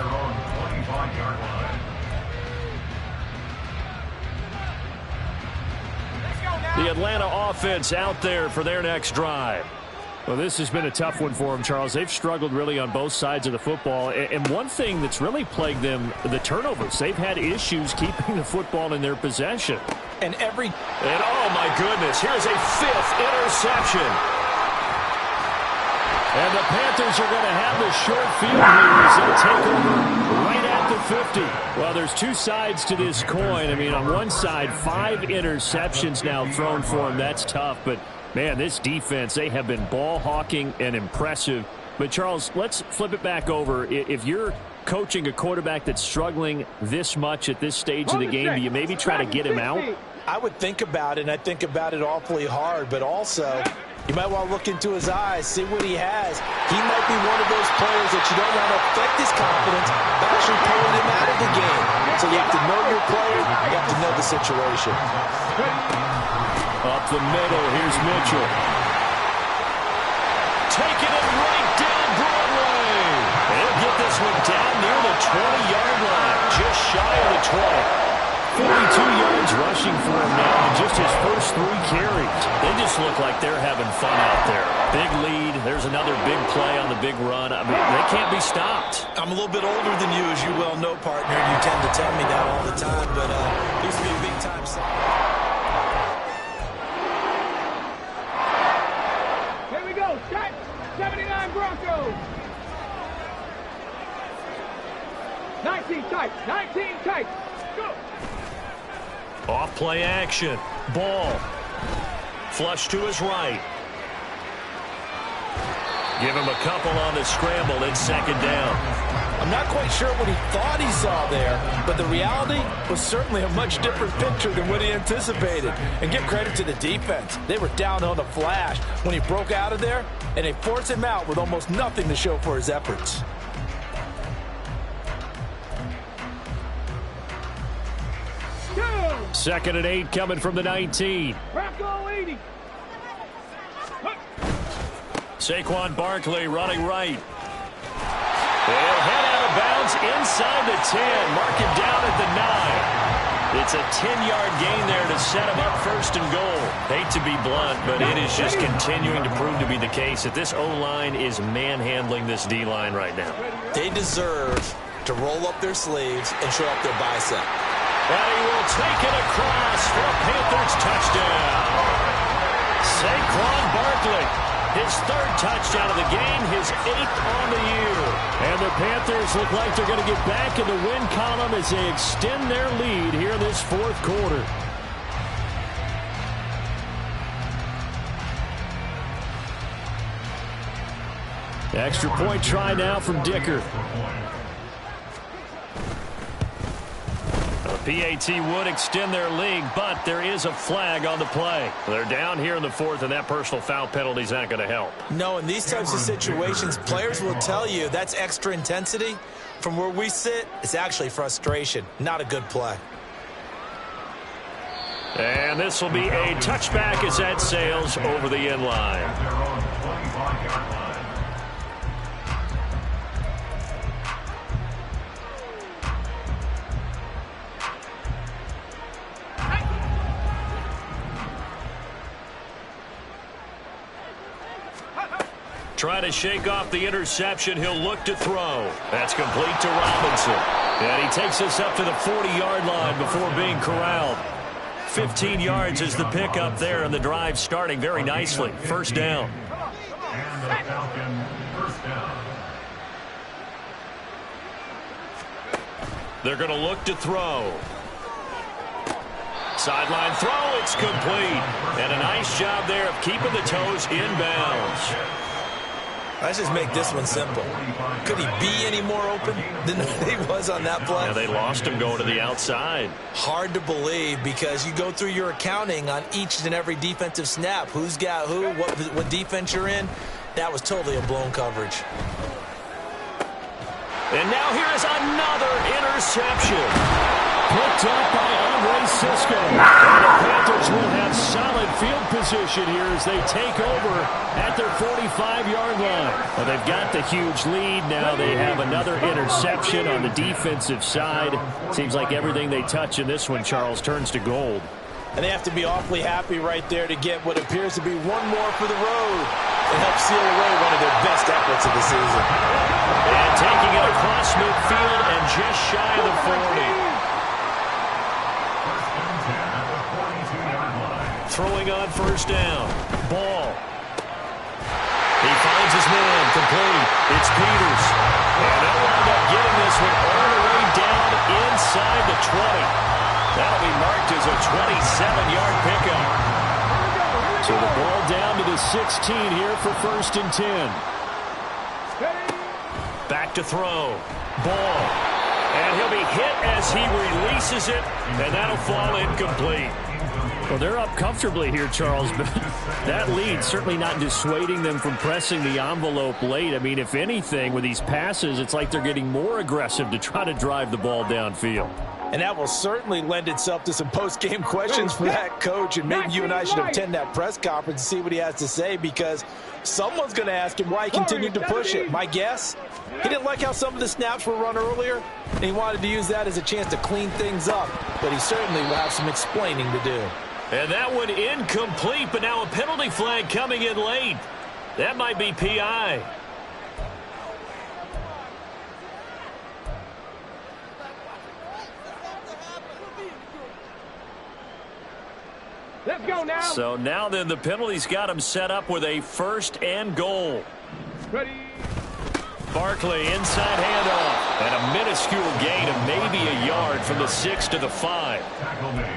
The Atlanta offense out there for their next drive. Well, this has been a tough one for them, Charles. They've struggled really on both sides of the football. And one thing that's really plagued them, the turnovers. They've had issues keeping the football in their possession. And oh, my goodness, here's a 5th interception. And the Panthers are going to have the short field here as they'll take over right at the 50. Well, there's two sides to this coin. I mean, on one side, 5 interceptions now thrown for them. That's tough. But, man, this defense, they have been ball hawking and impressive. But, Charles, let's flip it back over. If you're coaching a quarterback that's struggling this much at this stage of the game, do you maybe try to get him out? I would think about it, and I think about it awfully hard. But also, you might want to look into his eyes, see what he has. He might be one of those players that you don't want to affect his confidence by actually pulling him out of the game. So you have to know your player. You have to know the situation. Up the middle, here's Mitchell. Taking it right down Broadway. They'll get this one down near the 20-yard line, just shy of the 20. 42 yards rushing for him now in just his first 3 carries. They just look like they're having fun out there. Big lead. There's another big play on the big run. I mean, they can't be stopped. I'm a little bit older than you, as you well know, partner, and you tend to tell me that all the time, but used to be a big-time song. Here we go. Set. 79 Broncos. 19 tight. 19 tight. Go. Off play action. Ball. Flush to his right. Give him a couple on the scramble. It's 2nd down. I'm not quite sure what he thought he saw there, but the reality was certainly a much different picture than what he anticipated. And give credit to the defense. They were down on the flash when he broke out of there, and they forced him out with almost nothing to show for his efforts. Second and 8 coming from the 19. Bronco 80. Saquon Barkley running right. They'll head out of bounds inside the 10. Mark him down at the 9. It's a 10-yard gain there to set him up 1st and goal. Hate to be blunt, but it is just continuing to prove to be the case that this O-line is manhandling this D-line right now. They deserve to roll up their sleeves and show up their bicep. And he will take it across for a Panthers touchdown. Saquon Barkley, his 3rd touchdown of the game, his 8th on the year. And the Panthers look like they're going to get back in the win column as they extend their lead here in this 4th quarter. Extra point try now from Dicker. PAT would extend their lead, but there is a flag on the play. They're down here in the 4th, and that personal foul penalty is not going to help. No, in these types of situations, players will tell you that's extra intensity. From where we sit, it's actually frustration, not a good play. And this will be a touchback as that sails over the end line. Try to shake off the interception. He'll look to throw. That's complete to Robinson. And he takes us up to the 40-yard line before being corralled. 15 yards is the pickup there, and the drive starting very nicely. 1st down. And the Falcon 1st down. They're going to look to throw. Sideline throw. It's complete. And a nice job there of keeping the toes inbounds. Let's just make this one simple. Could he be any more open than he was on that play? Yeah, they lost him going to the outside. Hard to believe because you go through your accounting on each and every defensive snap. Who's got who, what defense you're in. That was totally a blown coverage. And now here is another interception. Picked up by Andre Cisco. And the Panthers will have solid field position here as they take over at their 45-yard line. Well, they've got the huge lead. Now they have another interception on the defensive side. Seems like everything they touch in this one, Charles, turns to gold. And they have to be awfully happy right there to get what appears to be one more for the road and help seal away one of their best efforts of the season. And taking it across midfield and just shy of the 40. Throwing on first down. Ball. He finds his man. Complete. It's Peters. And they'll wind up getting this one all the way down inside the 20. That'll be marked as a 27-yard pickup. So the ball down to the 16 here for 1st and 10. Back to throw. Ball. And he'll be hit as he releases it, and that'll fall incomplete. Well, they're up comfortably here, Charles, but that lead certainly not dissuading them from pressing the envelope late. I mean, if anything, with these passes, it's like they're getting more aggressive to try to drive the ball downfield. And that will certainly lend itself to some post-game questions for that coach, and maybe you and I should attend that press conference and see what he has to say, because someone's going to ask him why he continued to push it. My guess, he didn't like how some of the snaps were run earlier, and he wanted to use that as a chance to clean things up, but he certainly will have some explaining to do. And that one incomplete, but now a penalty flag coming in late. That might be PI. Let's go now. So now then the penalty's got him set up with a 1st and goal. Ready. Barkley inside handoff. And a minuscule gain of maybe a yard from the 6 to the 5.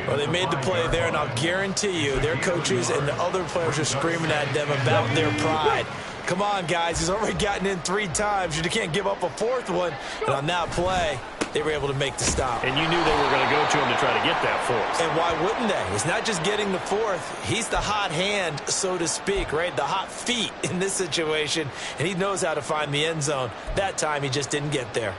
Well, they made the play there, and I'll guarantee you their coaches and the other players are screaming at them about their pride. Come on, guys. He's already gotten in 3 times. You can't give up a 4th one. And on that play, they were able to make the stop. And you knew they were going to go to him to try to get that 4th. And why wouldn't they? It's not just getting the 4th. He's the hot hand, so to speak, right? The hot feet in this situation. And he knows how to find the end zone. That time, he just didn't get there.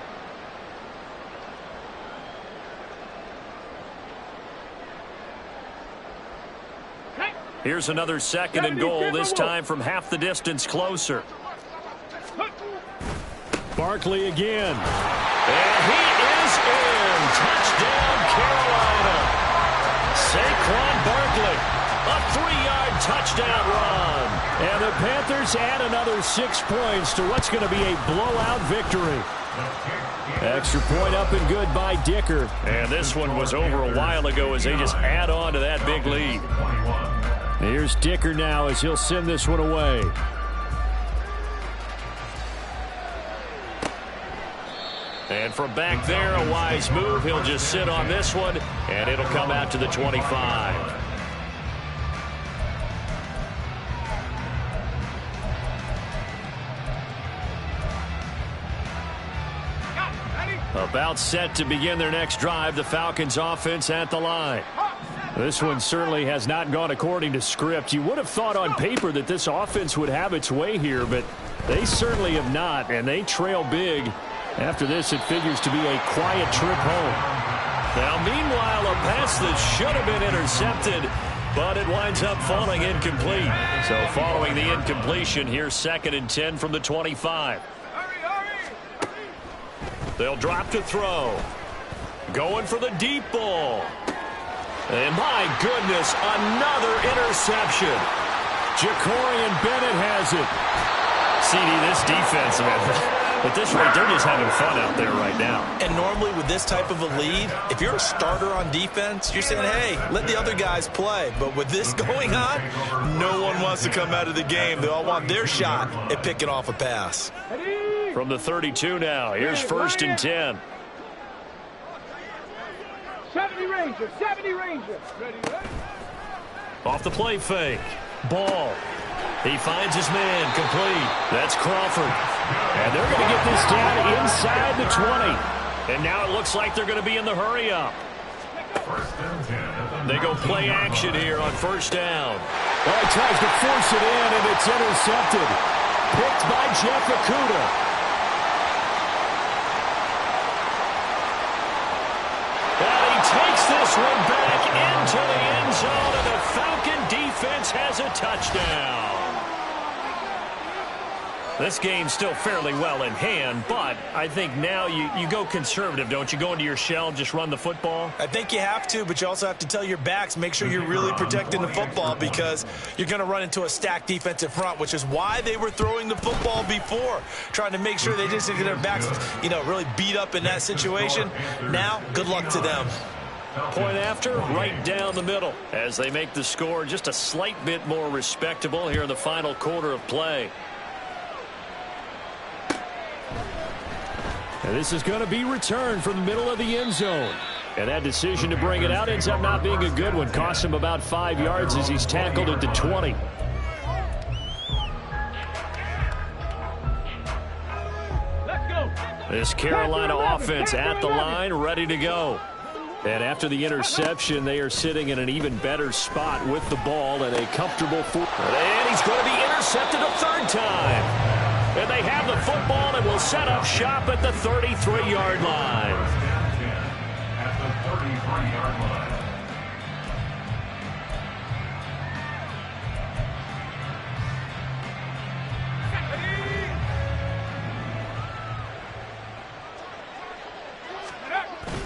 Here's another 2nd and goal, this time from half the distance closer. Barkley again. And he is in. Touchdown, Carolina. Saquon Barkley, a 3-yard touchdown run. And the Panthers add another 6 points to what's going to be a blowout victory. Extra point up and good by Dicker. And this one was over a while ago as they just add on to that big lead. Here's Dicker now as he'll send this one away. And from back there, a wise move. He'll just sit on this one, and it'll come out to the 25. About set to begin their next drive, the Falcons offense at the line. This one certainly has not gone according to script. You would have thought on paper that this offense would have its way here, but they certainly have not, and they trail big. After this, it figures to be a quiet trip home. Now, meanwhile, a pass that should have been intercepted, but it winds up falling incomplete. So following the incompletion, here's 2nd and 10 from the 25. They'll drop to throw. Going for the deep ball. And my goodness, another interception. Jacorian Bennett has it. CD, this defense, man, at this rate, they're just having fun out there right now. And normally with this type of a lead, if you're a starter on defense, you're saying, hey, let the other guys play. But with this going on, no one wants to come out of the game. They all want their shot at picking off a pass. From the 32 now, here's 1st and 10. 70 Ranger, 70 Ranger. Ready, ready. Off the play fake. Ball. He finds his man, complete. That's Crawford. And they're going to get this down inside the 20. And now it looks like they're going to be in the hurry up. They go play action here on first down. Well, he tries to force it in, and it's intercepted. Picked by Jeff Okudah. And he takes this one back into the end zone, and the Falcon defense has a touchdown. This game's still fairly well in hand, but I think now you go conservative, don't you? Go into your shell, just run the football? I think you have to, but you also have to tell your backs, make sure you're really protecting the football because you're going to run into a stacked defensive front, which is why they were throwing the football before, trying to make sure they just get their backs, really beat up in that situation. Now, good luck to them. Point after, right down the middle, as they make the score just a slight bit more respectable here in the final quarter of play. And this is going to be returned from the middle of the end zone. And that decision to bring it out ends up not being a good one. Costs him about 5 yards as he's tackled at the 20. This Carolina offense at the line, ready to go. And after the interception, they are sitting in an even better spot with the ball and a comfortable foot. And he's going to be intercepted a third time. And they have the football and will set up shop at the 33-yard line. At the 33-yard line.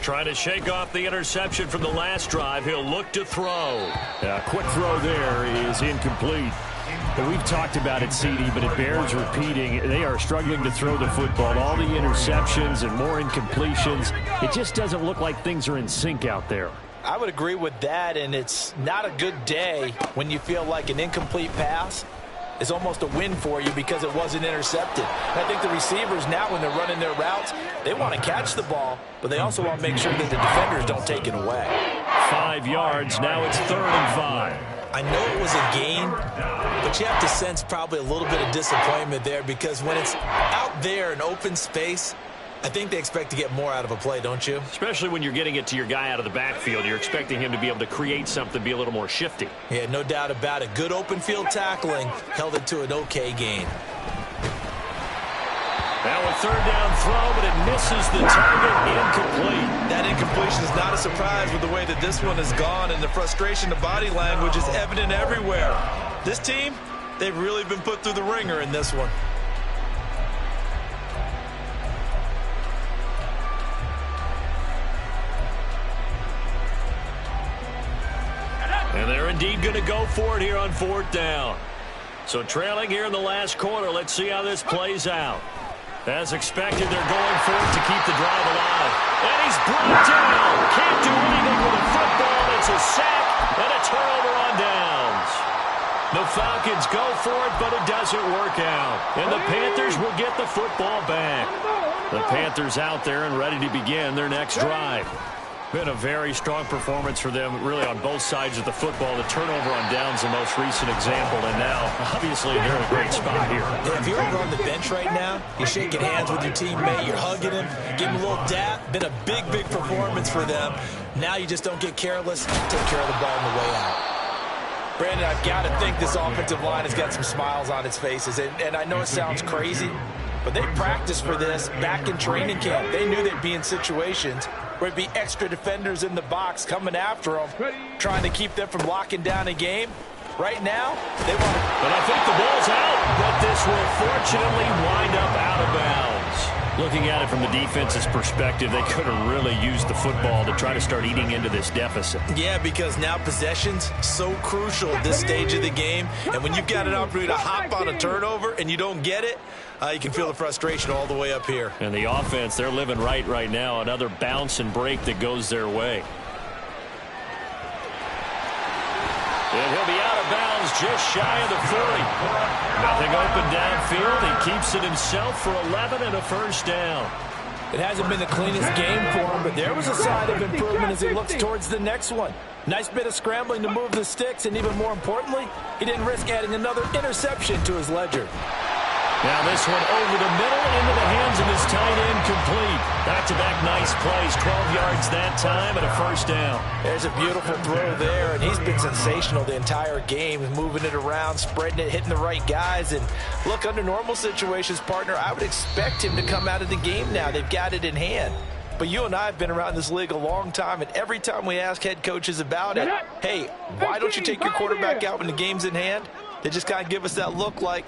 Trying to shake off the interception from the last drive. He'll look to throw. Quick throw there is incomplete. And we've talked about it, CD, but it bears repeating. They are struggling to throw the football. All the interceptions and more incompletions. It just doesn't look like things are in sync out there. I would agree with that, and it's not a good day when you feel like an incomplete pass is almost a win for you because it wasn't intercepted. And I think the receivers now, when they're running their routes, they want to catch the ball, but they also want to make sure that the defenders don't take it away. 5 yards. Now it's 3rd and 5. I know it was a gain, but you have to sense probably a little bit of disappointment there because when it's out there in open space, I think they expect to get more out of a play, don't you? Especially when you're getting it to your guy out of the backfield. You're expecting him to be able to create something, be a little more shifty. Yeah, no doubt about it. Good open field tackling held it to an okay gain. Now a 3rd down throw, but it misses the target, incomplete. That incompletion is not a surprise with the way that this one has gone, and the frustration, the body language is evident everywhere. This team, they've really been put through the ringer in this one. And they're indeed going to go for it here on 4th down. So trailing here in the last quarter, let's see how this plays out. As expected, they're going for it to keep the drive alive. And he's brought down. Can't do anything with the football. It's a sack and a turnover on downs. The Falcons go for it, but it doesn't work out. And the Panthers will get the football back. The Panthers out there and ready to begin their next drive. Been a very strong performance for them, really, on both sides of the football. The turnover on downs, the most recent example, and now, obviously, they're in a great spot here. Yeah, if you're over on the bench right now, you're shaking hands with your teammate, you're hugging him, giving him a little dap. Been a big, big performance for them. Now you just don't get careless, take care of the ball on the way out. Brandon, I've got to think this offensive line has got some smiles on its faces, and I know it sounds crazy, but they practiced for this back in training camp. They knew they'd be in situations where it'd be extra defenders in the box coming after them, trying to keep them from locking down a game. Right now, they want to... But I think the ball's out, but this will fortunately wind up out of bounds. Looking at it from the defense's perspective, they could have really used the football to try to start eating into this deficit. Yeah, because now possession's so crucial at this stage of the game. And when you've got an opportunity to hop on a turnover and you don't get it, you can feel the frustration all the way up here. And the offense, they're living right now. Another bounce and break that goes their way. And he'll be out of bounds just shy of the 40. Nothing open downfield. He keeps it himself for 11 and a first down. It hasn't been the cleanest game for him, but there was a sign of improvement as he looks towards the next one. Nice bit of scrambling to move the sticks, and even more importantly, he didn't risk adding another interception to his ledger. Now this one over the middle into the hands of his tight end, complete. Back-to-back nice plays, 12 yards that time and a first down. There's a beautiful throw there, and he's been sensational the entire game, moving it around, spreading it, hitting the right guys. And look, under normal situations, partner, I would expect him to come out of the game now. They've got it in hand. But you and I have been around this league a long time, and every time we ask head coaches about it, hey, why don't you take your quarterback out when the game's in hand? They just kind of give us that look like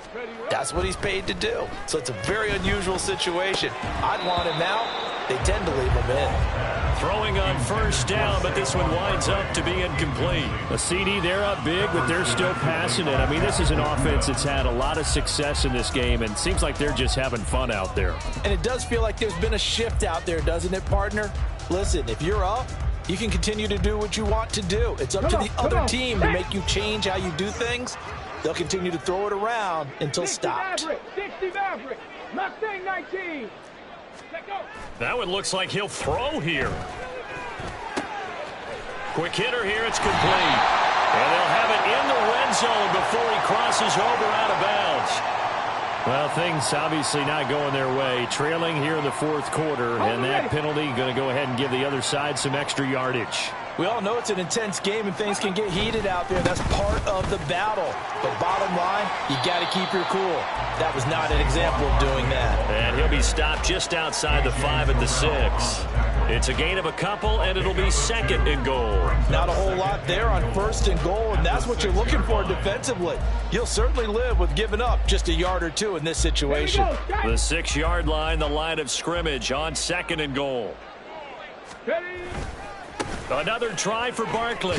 that's what he's paid to do. So it's a very unusual situation. I'd want him out. They tend to leave him in. Throwing on first down, but this one winds up to be incomplete. A CD, they're up big, but they're still passing it. I mean, this is an offense that's had a lot of success in this game, and seems like they're just having fun out there. And it does feel like there's been a shift out there, doesn't it, partner? Listen, if you're up, you can continue to do what you want to do. It's up to the other team to make you change how you do things. They'll continue to throw it around until stopped. 60 Maverick, Mustang 19. Let go. That one looks like he'll throw here. Quick hitter here, it's complete. And they'll have it in the red zone before he crosses over out of bounds. Well, things obviously not going their way. Trailing here in the fourth quarter, and that penalty going to go ahead and give the other side some extra yardage. We all know it's an intense game and things can get heated out there. That's part of the battle. But bottom line, you got to keep your cool. That was not an example of doing that. And he'll be stopped just outside the 5 at the 6. It's a gain of a couple, and it'll be second and goal. Not a whole lot there on first and goal, and that's what you're looking for defensively. You'll certainly live with giving up just a yard or two in this situation. The 6-yard line, the line of scrimmage on second and goal. Another try for Barkley.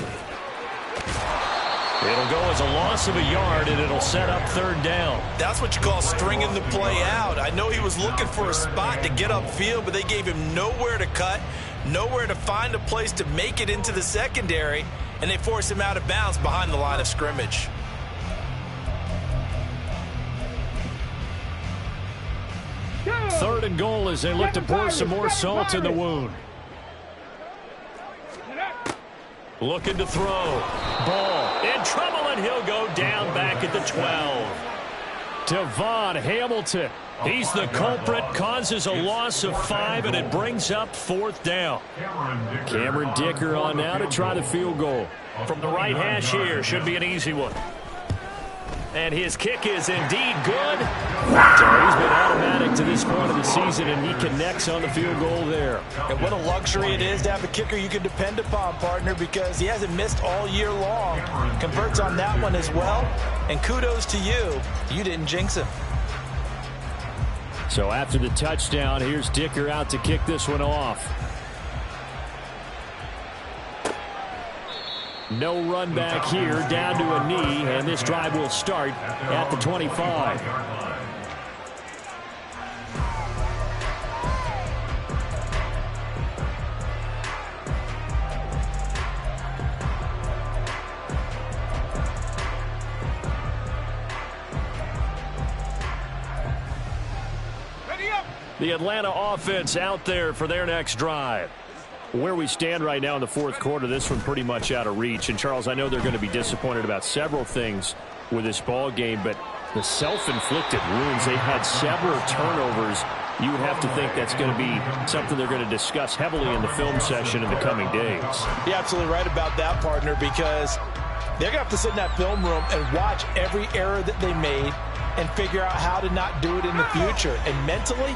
It'll go as a loss of a yard, and it'll set up third down. That's what you call stringing the play out. I know he was looking for a spot to get upfield, but they gave him nowhere to cut, nowhere to find a place to make it into the secondary, and they forced him out of bounds behind the line of scrimmage. Third and goal as they look to pour some more salt in the wound. Looking to throw. Ball in trouble, and he'll go down back at the 12. Devon Hamilton. He's the culprit, causes a loss of 5, and it brings up fourth down. Cameron Dicker on now to try the field goal. From the right hash here, should be an easy one. And his kick is indeed good. So he's been automatic to this point of the season, and he connects on the field goal there. And what a luxury it is to have a kicker you can depend upon, partner, because he hasn't missed all year long. Converts on that one as well. And kudos to you. You didn't jinx him. So after the touchdown, here's Dicker out to kick this one off. No run back here, down to a knee, and this drive will start at the 25. The Atlanta offense out there for their next drive. Where we stand right now in the fourth quarter, this one pretty much out of reach. And, Charles, I know they're going to be disappointed about several things with this ball game, but the self-inflicted wounds, they've had several turnovers. You would have to think that's going to be something they're going to discuss heavily in the film session in the coming days. You're absolutely right about that, partner, because they're going to have to sit in that film room and watch every error that they made and figure out how to not do it in the future. And mentally,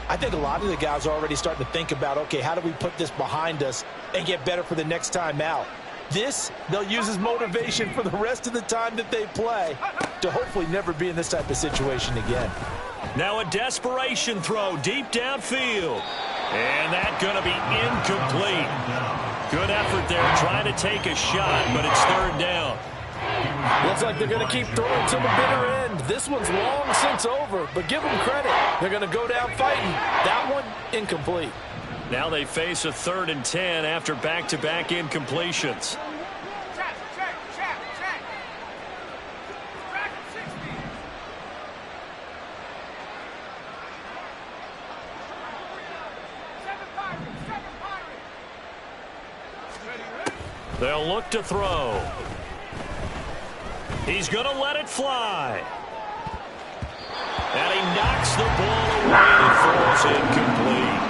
I think a lot of the guys are already starting to think about, okay, how do we put this behind us and get better for the next time out? This, they'll use as motivation for the rest of the time that they play to hopefully never be in this type of situation again. Now a desperation throw deep downfield. And that's going to be incomplete. Good effort there trying to take a shot, but it's third down. Looks like they're going to keep throwing to the bitter end. This one's long since over, but give them credit. They're going to go down fighting. That one, incomplete. Now they face a 3rd and 10 after back-to-back incompletions. They'll look to throw. He's going to let it fly. And he knocks the ball away and throws incomplete.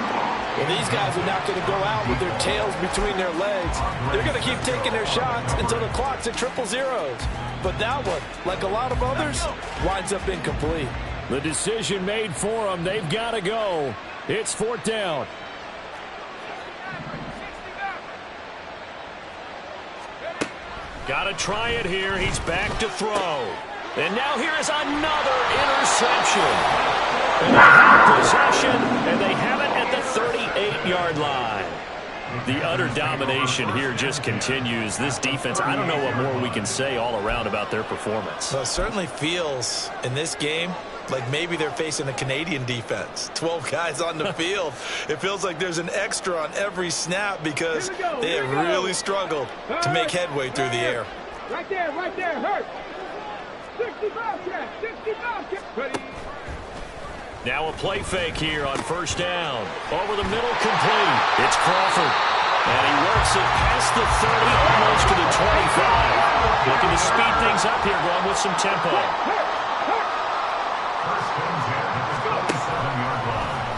Well, these guys are not going to go out with their tails between their legs. They're going to keep taking their shots until the clock's at triple zeros. But that one, like a lot of others, winds up incomplete. The decision made for them. They've got to go. It's 4th down. Got to try it here. He's back to throw. And now here is another interception. And they have possession, and they have it at the 38-yard line. The utter domination here just continues. This defense, I don't know what more we can say all around about their performance. Well, it certainly feels in this game like maybe they're facing a Canadian defense. 12 guys on the field. It feels like there's an extra on every snap because they have really struggled to make headway through the air. Right there, hurt. 60 Bobcats, 60 Bobcats. Ready. Now a play fake here on 1st down. Over the middle, complete. It's Crawford. And he works it past the 30, almost to the 25. Looking to speed things up here, going with some tempo.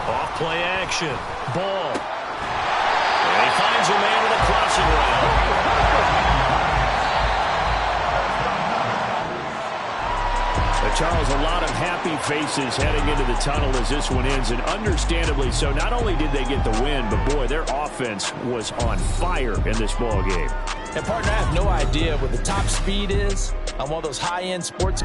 Off play action. Ball. And he finds a man in the crossing route. Charles, a lot of happy faces heading into the tunnel as this one ends, and understandably so. Not only did they get the win, but, boy, their offense was on fire in this ball game. And, partner, I have no idea what the top speed is on one of those high-end sports